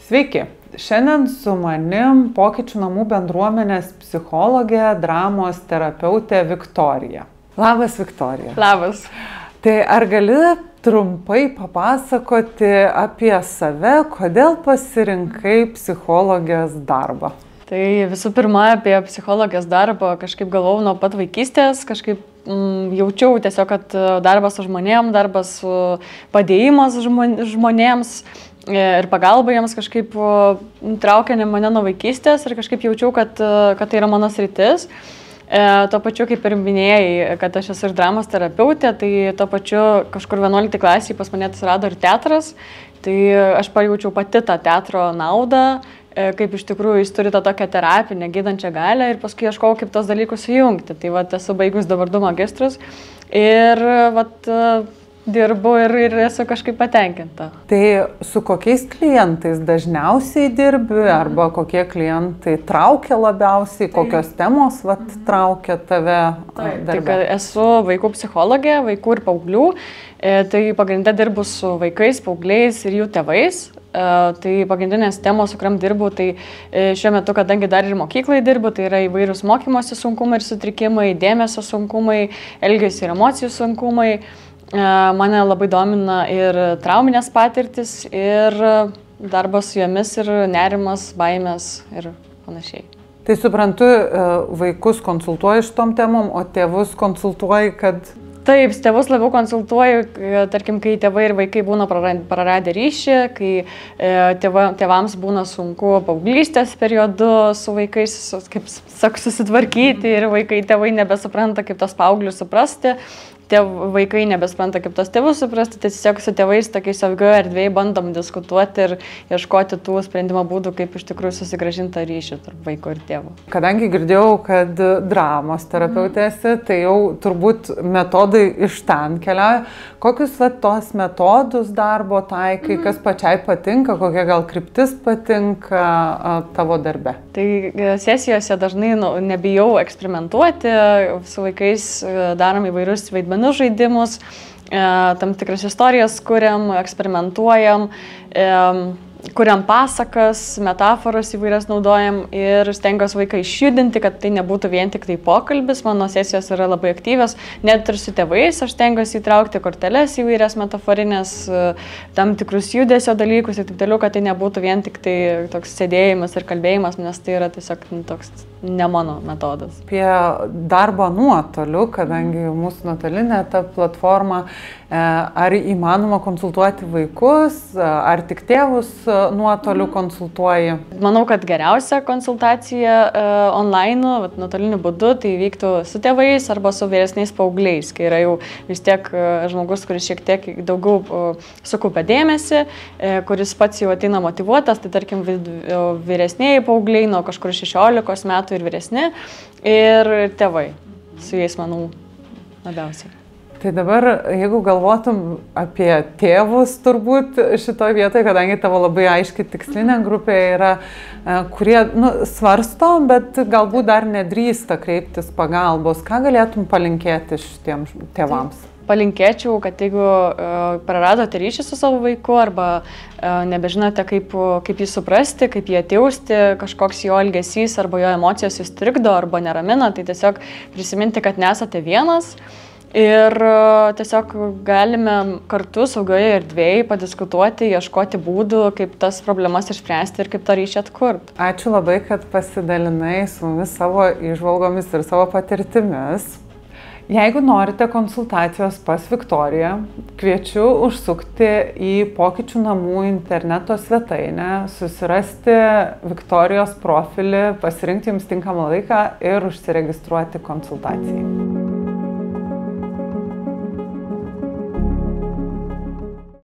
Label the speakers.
Speaker 1: Sveiki! Šiandien su manim Pokyčių namų bendruomenės psichologė, dramos terapeutė Viktorija. Labas, Viktorija.
Speaker 2: Labas.
Speaker 1: Tai ar gali trumpai papasakoti apie save, kodėl pasirinkai psichologės darbą?
Speaker 2: Tai visų pirma, apie psichologės darbą kažkaip galvojau nuo pat vaikystės, kažkaip jaučiau tiesiog, kad darbas su žmonėm, darbas su padėjimas žmonėms ir pagalba jiems kažkaip traukė mane nuo vaikystės ir kažkaip jaučiau, kad tai yra mano sritis. Tuo pačiu, kaip ir minėjai, kad aš esu ir dramos terapeutė, tai tuo pačiu kažkur 11 klasėje pas mane atsirado ir teatras, tai aš pajaučiau pati tą teatro naudą, kaip iš tikrųjų jis turi tą tokią terapinę, gydančią galią ir paskui ieškojau, kaip tos dalykus sujungti. Tai vat esu baigus dabar 2 magistrus ir vat dirbu ir esu kažkaip patenkinta.
Speaker 1: Tai su kokiais klientais dažniausiai dirbi arba kokie klientai traukia labiausiai, kokios temos traukia tave darbe?
Speaker 2: Tai esu vaikų psichologė, vaikų ir paauglių, tai pagrinde dirbu su vaikais, paaugliais ir jų tėvais. Tai pagrindinės temos, su kuriam dirbu, tai šiuo metu, kadangi dar ir mokyklai dirbu, tai yra įvairūs mokymosi sunkumai ir sutrikimai, dėmesio sunkumai, elgesio ir emocijų sunkumai. Mane labai domina ir trauminės patirtis, ir darbas su jomis, ir nerimas, baimės ir panašiai.
Speaker 1: Tai suprantu, vaikus konsultuoji šitom temom, o tėvus konsultuoji, kad...
Speaker 2: Taip, tėvus labiau konsultuoju, tarkim, kai tėvai ir vaikai būna praradę ryšį, kai tėvams būna sunku paauglystės periodu su vaikais, kaip sakau, susitvarkyti ir tėvai nebesupranta, kaip tos paauglius suprasti. Vaikai nebesupranta, kaip tos tėvus suprasti, tai tiesiog su tėvais tokiais saugioje erdvėje bandom diskutuoti ir ieškoti tų sprendimo būdų, kaip iš tikrųjų susigrąžinti ryšį tarp vaiko ir tėvo.
Speaker 1: Kadangi girdėjau, kad dramos terapeutė esi, tai jau turbūt metodai iš ten keliauja. Kokius tos metodus darbo taikai, kas pačiai patinka, kokia gal kryptis patinka tavo darbe?
Speaker 2: Tai sesijose dažnai nebijau eksperimentuoti, su vaikais darom įvairius vaidmenų žaidimus, tam tikras istorijas kuriam, eksperimentuojam, kuriam pasakas, metaforas įvairias naudojam ir stengiuosi vaiką išjudinti, kad tai nebūtų vien tik tai pokalbis. Mano sesijos yra labai aktyvios, net ir su tėvais aš stengiuosi įtraukti korteles įvairias metaforinės, tam tikrus judesio dalykus ir taip toliau, kad tai nebūtų vien tik tai toks sėdėjimas ir kalbėjimas, nes tai yra tiesiog toks ne mano metodas.
Speaker 1: Apie darbą nuotoliu, kadangi mūsų nuotolinė ta platforma, ar įmanoma konsultuoti vaikus, ar tik tėvus nuotoliu konsultuoji?
Speaker 2: Manau, kad geriausia konsultacija online, nuotoliniu būdu, tai vyktų su tėvais arba su vyresniais paaugliais, kai yra jau vis tiek žmogus, kuris šiek tiek daugiau sukaupia dėmesį, kuris pats jau ateina motyvuotas, tai tarkim vyresniai paaugliai nuo kažkur 16 metų ir vyresni, ir tėvai. Su jais, manau, labiausiai.
Speaker 1: Tai dabar, jeigu galvotum apie tėvus turbūt šitoje vietoje, kadangi tavo labai aiškiai tikslinė grupė yra, kurie svarsto, bet galbūt dar nedrįsta kreiptis pagalbos, ką galėtum palinkėti šitiems tėvams?
Speaker 2: Palinkėčiau, kad jeigu praradote ryšį su savo vaiku arba nebežinote, kaip jį suprasti, kaip jį atjausti, kažkoks jo elgesys arba jo emocijos jis trikdo arba neramina, tai tiesiog prisiminti, kad nesate vienas ir tiesiog galime kartu saugioje erdvėje padiskutuoti, ieškoti būdų, kaip tas problemas išspręsti ir kaip tą ryšį atkurti.
Speaker 1: Ačiū labai, kad pasidalinai su mumis savo įžvalgomis ir savo patirtimis. Jeigu norite konsultacijos pas Viktoriją, kviečiu užsukti į Pokyčių namų interneto svetainę, susirasti Viktorijos profilį, pasirinkti jums tinkamą laiką ir užsiregistruoti konsultacijai.